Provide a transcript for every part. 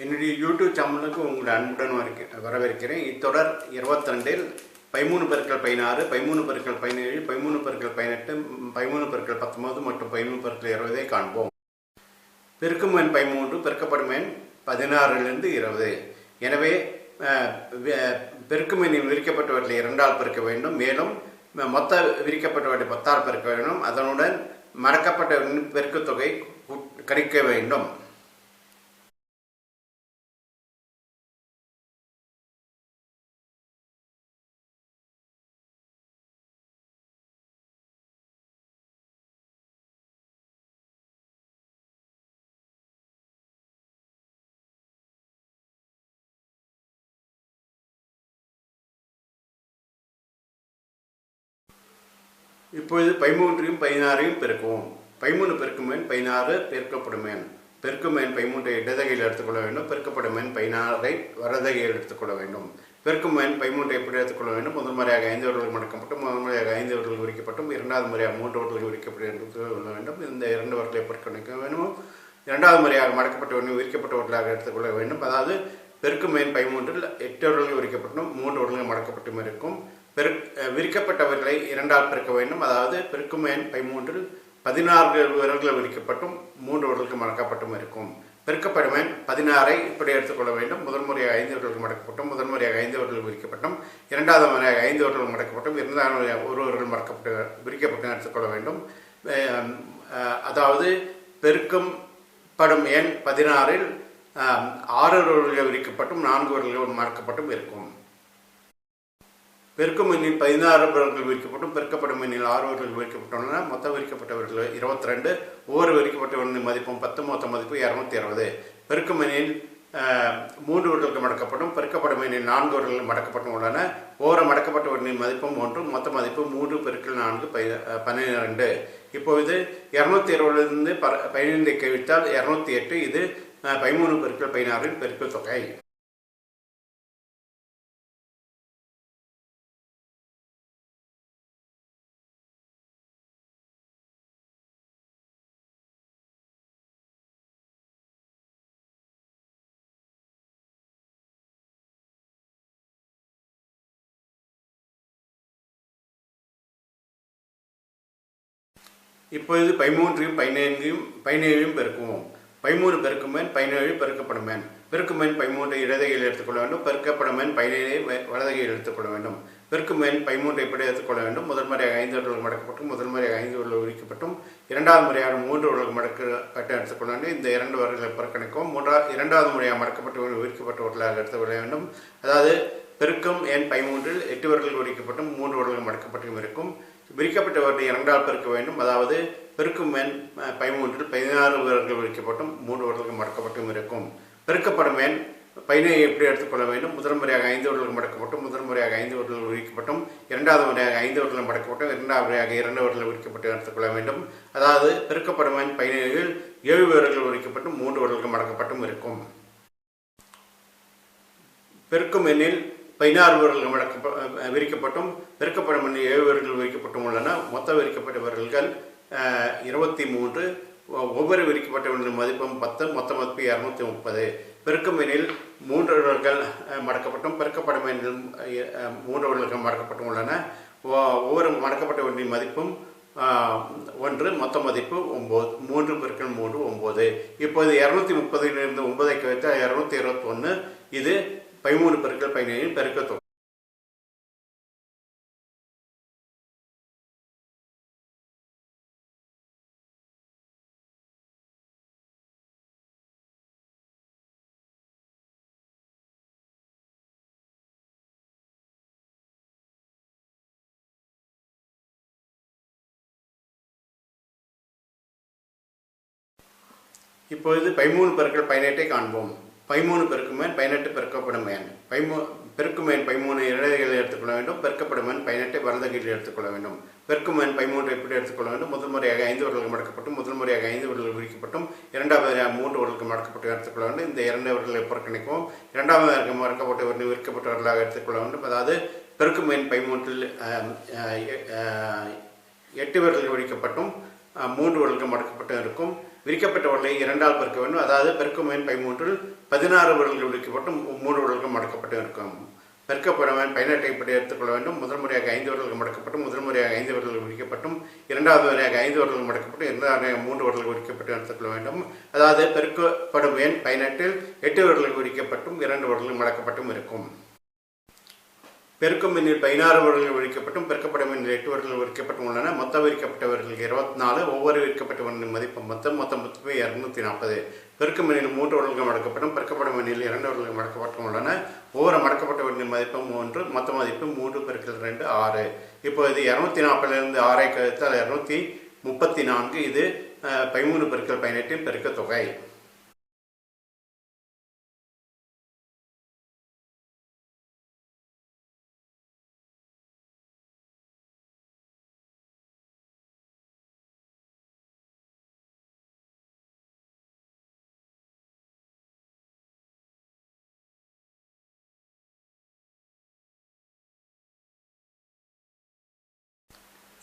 என்னுடைய யூடியூப் சேனலுக்கு உங்களை அன்புடன் வரவேற்கிறேன். இத்தொடர் 22இல் 13 பெருக்கல் 16, 13 பெருக்கல் 17, 13 பெருக்கல் 18, 13 பெருக்கல் 19 மற்றும் 13 பெருக்கல் 20 காண்போம். பெருக்கும் எண் 13 பெருக்கப்படும் எண் 16லிருந்து 20. எனவே பெருக்கும் எண்ணில் விரிக்கப்பட்டவற்றை 2ஆல் பெருக்க வேண்டும். மேலும் மொத்த விரிக்கப்பட்டவற்றை 10ஆல் பெருக்க வேண்டும். அதனுடன் மடக்கப்பட்ட பெருக்குத் தொகை கணிக்க வேண்டும். இப்பொழுது 13ஐயும் 16ஐயும் பெருக்குவோம். 13 பெருக்கும் எண் 16 பெருக்கப்படும் எண். பெருக்கும் எண் 13ஐ இடதுகையில் எடுத்துக்கொள்ள வேண்டும். பெருக்கப்படும் எண் 16ஐ வலதுகையில் எடுத்துக்கொள்ள வேண்டும். பெருக்கும் எண் 13ஐ எப்படி எடுத்துக்கொள்ள வேண்டும்? முதல் முறையாக 5 வட்டங்கள் மடக்கப்பட்டு, முதல் முறையாக 5 வட்டங்கள் விரிக்கப்பட்டும், இரண்டாவது முறையாக 3 வட்டங்கள் விரிக்கப்பட்டு எடுத்துக்கொள்ள வேண்டும். இந்த 2 வட்டங்களை பெருக்க வேண்டும். இரண்டாவது முறையாக மடக்கப்பட்ட ஒன்று விரிக்கப்பட்ட வட்டலாக எடுத்துக்கொள்ள வேண்டும். அதாவது பெருக்கும் எண் 13இல் 8 வட்டங்கள் விரிக்கப்பட்டும், 3 வட்டங்கள் மடக்கப்பட்டும் இருக்கும். விரிக்கப்பட்டவர்களை 2ஆல் பெருக்க வேண்டும். அதாவது பெருக்கும் எண் 13இல் 16 விரல்கள் விரிக்கப்பட்டும், 3 வட்டங்களுக்கு மடக்கப்பட்டும் இருக்கும். பெருக்கப்படும் எண் 16ஐ இப்படி எடுத்துக்கொள்ள வேண்டும். முதல் முறையாக 5 வட்டங்கள் மடக்கப்பட்டும், முதல் முறையாக 5 வட்டங்கள் விரிக்கப்பட்டும், இரண்டாவது முறையாக 5 வட்டங்கள் மடக்கப்பட்டும், இரண்டாவது முறையாக 1 வட்டங்கள் மடக்கப்பட்டு விரிக்கப்பட்டும் எடுத்துக்கொள்ள வேண்டும். அதாவது பெருக்கும் படும் எண் 16இல் 6 வட்டங்கள் விரிக்கப்பட்டும், 4 வட்டங்கள் மடக்கப்பட்டும் இருக்கும். பெருக்கும் எண்ணில் 16 வட்டங்கள் விரிக்கப்பட்டும், பெருக்கப்படும் எண்ணில் 6 வட்டங்கள் விரிக்கப்பட்டுள்ளன. மொத்தம் விரிக்கப்பட்டவர்கள் 22. ஒவ்வொரு விரிக்கப்பட்டவர்களின் மதிப்பும் 10, மொத்த மதிப்பு 260. பெருக்கும் எண்ணில் 3 வட்டங்கள் மடக்கப்பட்டும், பெருக்கப்படும் எண்ணில் 4 வட்டங்கள் மடக்கப்பட்டும் உள்ளன. ஒவ்வொரு மடக்கப்பட்டவர்களின் மதிப்பும் 1, மொத்த மதிப்பு 3 பெருக்கல் 4 12. இப்பொழுது 220லிருந்து 15 கழித்தால் 208. இது 13 பெருக்கல் 16 பெருக்குத் தொகை. இப்பொழுது 13ஐயும் 17ஐயும் பெருக்குவோம். 13 பெருக்கும் எண் 17 பெருக்கப்படும் எண். பெருக்கும் எண் 13ஐ இடதுகையில் எடுத்துக்கொள்ள வேண்டும். பெருக்கப்படும் எண் 17ஐ வலதுகையில் எடுத்துக்கொள்ள வேண்டும். பெருக்கும் எண் 13ஐ எப்படி எடுத்துக்கொள்ள வேண்டும்? முதல் முறையாக 5 வட்டங்கள் மடக்கப்பட்டும், முதல் முறையாக 5 வட்டங்கள் விரிக்கப்பட்டும், இரண்டாவது முறையாக 3 வட்டங்கள் மடக்கப்பட்டு எடுத்துக்கொள்ள வேண்டும். இந்த 2 வட்டங்களை புறக்கணிக்கவும். இரண்டாவது முறையாக மடக்கப்பட்டு விரிக்கப்பட்ட வட்டலாக எடுத்துக்கொள்ள வேண்டும். அதாவது பெருக்கும் எண் 13இல் 8 வட்டங்கள் விரிக்கப்பட்டும், 3 வட்டங்கள் மடக்கப்பட்டும் இருக்கும். விரிக்கப்பட்டவற்றை 2ஆல் பெருக்க வேண்டும். அதாவது பெருக்கும் எண் 13இல் 16 வட்டங்கள் விரிக்கப்பட்டும், 3 வட்டங்கள் மடக்கப்பட்டும் இருக்கும். பெருக்கப்படும் எண் 15ஐ எப்படி எடுத்துக்கொள்ள வேண்டும்? முதல் முறையாக 5 வட்டங்கள் மடக்கப்பட்டும், முதல் முறையாக 5 வட்டங்கள் விரிக்கப்பட்டும், இரண்டாவது முறையாக 5 வட்டங்கள் மடக்கப்பட்டும், இரண்டாவது முறையாக 2 வட்டங்கள் விரிக்கப்பட்டு எடுத்துக்கொள்ள வேண்டும். அதாவது பெருக்கப்படும் எண் 17இல் 7 வட்டங்கள் விரிக்கப்பட்டும், 3 வட்டங்கள் மடக்கப்பட்டும் இருக்கும். பெருக்கும் எண்ணில் 16 வட்டங்கள் விரிக்கப்பட்டும், பெருக்கப்படும் எண்ணில் 7 வட்டங்கள் விரிக்கப்பட்டும் உள்ளன. மொத்த விரிக்கப்பட்ட விரல்கள் 23. ஒவ்வொரு விரிக்கப்பட்டவர்களின் மதிப்பும் 10, மொத்த மதிப்பு 230. பெருக்கும் எண்ணில் 3 வட்டங்கள் மடக்கப்பட்டும், பெருக்கப்படும் எண்ணில் 3 வட்டங்கள் மடக்கப்பட்டும் உள்ளன. ஒவ்வொரு மடக்கப்பட்டவர்களின் மதிப்பும் 1, மொத்த மதிப்பு 9. 3 பெருக்கல் 3 9. இப்போது 230லிருந்து 9ஐ கழித்தால் 221. இது 13 பெருக்கல் 17 பெருக்குத் தொகை. இப்பொழுது 13 பெருக்கல் 18ஐ காண்போம். 13 பெருக்கும் எண் 18 பெருக்கப்படும் எண். பெருக்கும் எண் 13 இடதுகையில் எடுத்துக்கொள்ள வேண்டும். பெருக்கப்படும் எண் 18 வலதுகையில் எடுத்துக்கொள்ள வேண்டும். பெருக்கும் எண் 13 எப்படி எடுத்துக்கொள்ள வேண்டும்? முதல் முறையாக 5 வட்டங்கள் மடக்கப்பட்டும், முதல் முறையாக 5 வட்டங்கள் விரிக்கப்பட்டும், இரண்டாவது முறையாக 3 வட்டங்கள் மடக்கப்பட்டு எடுத்துக்கொள்ள வேண்டும். இந்த 2 வட்டங்களை புறக்கணிக்கவும். இரண்டாவது மடக்கப்பட்ட விரிக்கப்பட்டவர்களாக எடுத்துக்கொள்ள வேண்டும். அதாவது பெருக்கும் எண் 13இல் 8 வட்டங்கள் விரிக்கப்பட்டும், 3 விரல்கள் மடக்கப்பட்டும் இருக்கும். விரிக்கப்பட்ட விரலை 2ஆல் பெருக்க வேண்டும். அதாவது பெருக்குமென் 13இல் 16 விரல்கள் விரிக்கப்பட்டும் 3 விரல்கள் மடக்கப்பட்டும் இருக்கும். பெருக்கப்படவன் 18 இப்படி எடுத்துக்கொள்ள வேண்டும். முதல் முறையாக 5 விரல்கள் மடக்கப்பட்டும் முதல் முறையாக 5 விரல்கள் விரிக்கப்பட்டும் இரண்டாவது முறையாக 5 விரல்கள் மடக்கப்பட்டு இரண்டாவது 3 விரல்கள் விரிக்கப்பட்டு எடுத்துக்கொள்ள வேண்டும். அதாவது பெருக்கப்படும் எண் 18இல் 8 விரல்கள் விரிக்கப்பட்டும் 2 விரல்கள் மடக்கப்பட்டும் இருக்கும். பெருக்கும் எண்ணில் 16 விரல்கள் விரிக்கப்பட்டும் பெருக்கப்படும் எண்ணில் 8 விரல்கள் விரிக்கப்பட்டும் உள்ளன. மொத்த விரிக்கப்பட்டவர்கள் 24. ஒவ்வொரு விரிக்கப்பட்டவர்களின் மதிப்பு மொத்தம் 240. பெருக்கும் எண்ணில் 3 விரல்கள் மடக்கப்பட்டும் பெருக்கப்படும் எண்ணில் 2 விரல்கள் மடக்கப்பட்டும் உள்ளன. ஒவ்வொரு மடக்கப்பட்டவர்களின் மதிப்பு 3. மொத்த மதிப்பு 3 × 2 6. இப்போது 240 6 கழித்தால் 234. இது 13 × 18 பெருக்க தொகை.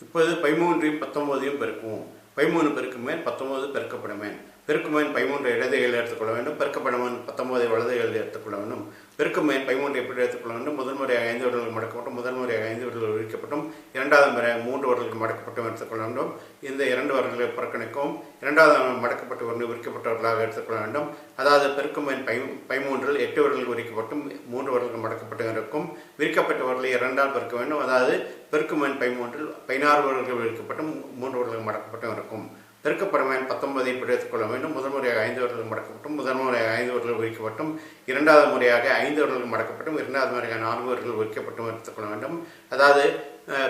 இப்போது 13ஐயும் 19ஐயும் பெருக்குவோம். 13 பெருக்குமேன் 19 பெருக்கப்படுமேன். பெருக்குமேன் 13 இடதுகையில் எடுத்துக்கொள்ள வேண்டும். பெருக்கப்படுமேன் 19 வலதுகையில் எடுத்துக்கொள்ள வேண்டும். பெருக்குமேன் 13 எப்படி எடுத்துக்கொள்ள வேண்டும்? முதல் முறையாக 5 விரல்கள் மடக்கப்பட்டும் முதல் முறையாக 5 விரல்கள் விரிக்கப்பட்டும் இரண்டாவது முறையாக 3 விரல்கள் மடக்கப்பட்டும் எடுத்துக்கொள்ள வேண்டும். இந்த 2 விரல்களை புறக்கணிக்கவும் இரண்டாவது மடக்கப்பட்டு விரிக்கப்பட்டவர்களாக எடுத்துக்கொள்ள வேண்டும். அதாவது பெருக்குமேன் 13இல் 8 விரல்கள் விரிக்கப்பட்டும் 3 விரல்கள் மடக்கப்பட்டு இருக்கும். விரிக்கப்பட்ட விரலை 2ஆல் பெருக்க வேண்டும். அதாவது பெருக்குமேன் 13இல் 16 விரல்கள் விரிக்கப்பட்டும் 3 விரல்கள் மடக்கப்பட்டும் இருக்கும். பெருக்கப்படமேன் 19 இப்படி எடுத்துக்கொள்ள வேண்டும். முதல் முறையாக 5 விரல்கள் மடக்கப்பட்டும் முதல் முறையாக 5 விரல்கள் விரிக்கப்பட்டும் இரண்டாவது முறையாக 5 விரல்கள் மடக்கப்பட்டும் இரண்டாவது முறையாக 4 விரல்கள் விரிக்கப்பட்டும் எடுத்துக்கொள்ள வேண்டும். அதாவது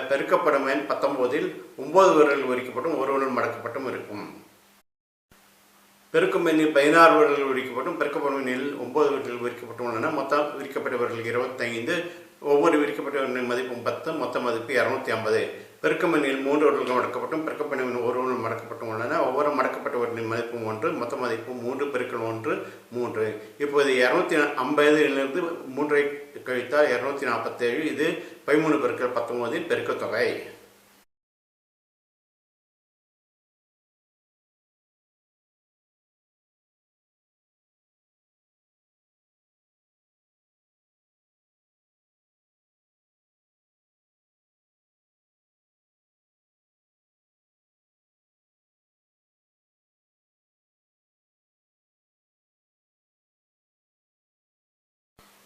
பெருக்கப்படமேன் 19இல் 9 விரல்கள் விரிக்கப்பட்டும் 1 விரல் மடக்கப்பட்டும் இருக்கும். பெருக்கும் எண்ணில் 16 விரல்கள் விரிக்கப்பட்டும் பெருக்கப்படும் எண்ணில் 9 விரல்கள் விரிக்கப்பட்டும் உள்ளன. மொத்தம் விரிக்கப்பட்ட விரல்கள் 25. ஒவ்வொரு விரிக்கப்பட்ட மதிப்பும் 10. மொத்த மதிப்பு 250. பெருக்கும் எண்ணில் 3 விரல்கள் மடக்கப்பட்டும் பெருக்கப்பட்ட எண்ணில் 1 விரல் மடக்கப்பட்டும் உள்ளன. ஒவ்வொரு மடக்கப்பட்டவர்களின் மதிப்பும் 1. மொத்த மதிப்பு 3 × 1 3. இப்போது 250 3ஐ கழித்தால் 247. இது 13 × 19 பெருக்க தொகை.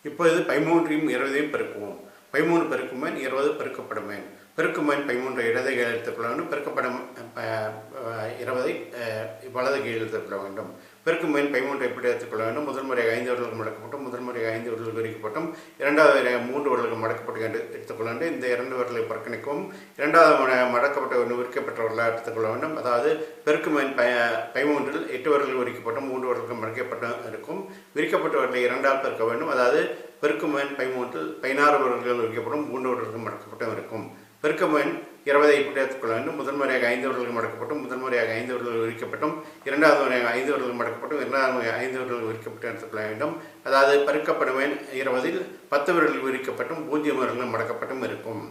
இப்போது 13ஐயும் 20ஐயும் பெருக்குவோம். 13 பெருக்குமேன் 20 பெருக்கப்படுமேன். பெருக்குமேன் 13 இடது கீழ் எடுத்துக்கொள்ள வேண்டும். பெருக்கப்படும் 20ஐ வலது கீழ் எடுத்துக்கொள்ள வேண்டும். பெருக்குமேன் 13 எப்படி எடுத்துக்கொள்ள வேண்டும்? முதல் முறையாக 5 விரல்கள் மடக்கப்பட்டும் முதல் முறையாக 5 விரல்கள் விரிக்கப்பட்டும் இரண்டாவது முறையாக 3 விரல்கள் மடக்கப்பட்டு எடுத்துக்கொள்ள வேண்டும். இந்த 2 விரல்களை புறக்கணிக்கவும் இரண்டாவது முறையாக மடக்கப்பட்ட விரிக்கப்பட்டவர்களாக எடுத்துக்கொள்ள வேண்டும். அதாவது பெருக்குமேன் 13இல் 8 விரல்கள் விரிக்கப்பட்டும் 3 விரல்கள் மடக்கப்பட்டு இருக்கும். விரிக்கப்பட்டவர்களை 2ஆல் பெருக்க வேண்டும். அதாவது பெருக்குமேன் 13இல் 16 விரல்கள் விரிக்கப்படும் 3 விரல்கள் மடக்கப்பட்டும் இருக்கும். பெருக்குமேன் 20ஐ இப்படி எடுத்துக்கொள்ள வேண்டும். முதல் முறையாக 5 விரல்கள் மடக்கப்பட்டும் முதல் முறையாக 5 விரல்கள் விரிக்கப்பட்டும் இரண்டாவது முறையாக 5 விரல்கள் மடக்கப்பட்டும் இரண்டாவது முறையாக 5 விரல்கள் விரிக்கப்பட்டு எடுத்துக்கொள்ள வேண்டும். அதாவது பெருக்கப்படுமேன் 20இல் 10 விரல்கள் விரிக்கப்பட்டும் 0 விரல்கள் மடக்கப்பட்டும் இருக்கும்.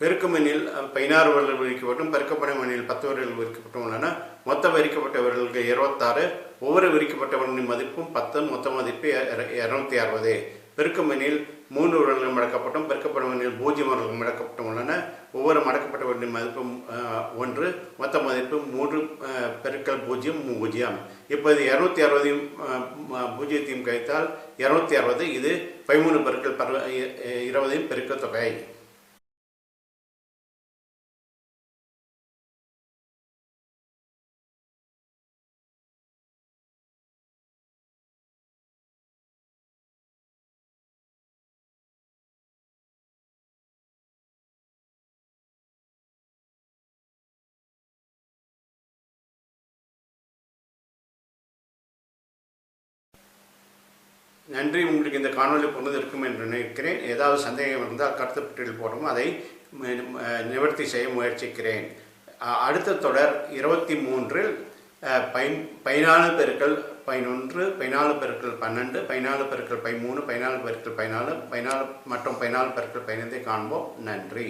பெருக்கும் எண்ணில் 16 விரல்கள் விரிக்கப்பட்டும் பெருக்கப்படும் எண்ணில் 10 விரல்கள் விரிக்கப்பட்டும் உள்ளன. மொத்த விரிக்கப்பட்ட விரல்கள் 26. ஒவ்வொரு விரிக்கப்பட்டவர்களின் மதிப்பும் 10. மொத்த மதிப்பு 260. பெருக்கும் எண்ணில் 3 விரல்கள் மடக்கப்பட்டும் பெருக்கப்படும் எண்ணில் 0 விரல்கள் மடக்கப்பட்டும் உள்ளன. ஒவ்வொரு மடக்கப்பட்டவர்களின் மதிப்பும் 1. மொத்த மதிப்பு 3 × 0 0. இப்போது 260ஐயும் 0ஐயும் கழித்தால் 260. இது 13 × 20 பெருக்க தொகை. நன்றி. உங்களுக்கு இந்த காணொலி பொழுது என்று நினைக்கிறேன். ஏதாவது சந்தேகம் இருந்தால் கருத்து பட்டியலில் போடவும் அதை நிவர்த்தி செய்ய முயற்சிக்கிறேன். அடுத்த தொடர் 23இல் 14 பெருக்கல் 11 14 பெருக்கல் 12 14 பெருக்கல் 13 14 பெருக்கல் 14 14 மற்றும் 14 பெருக்கல் 15 காண்போம். நன்றி.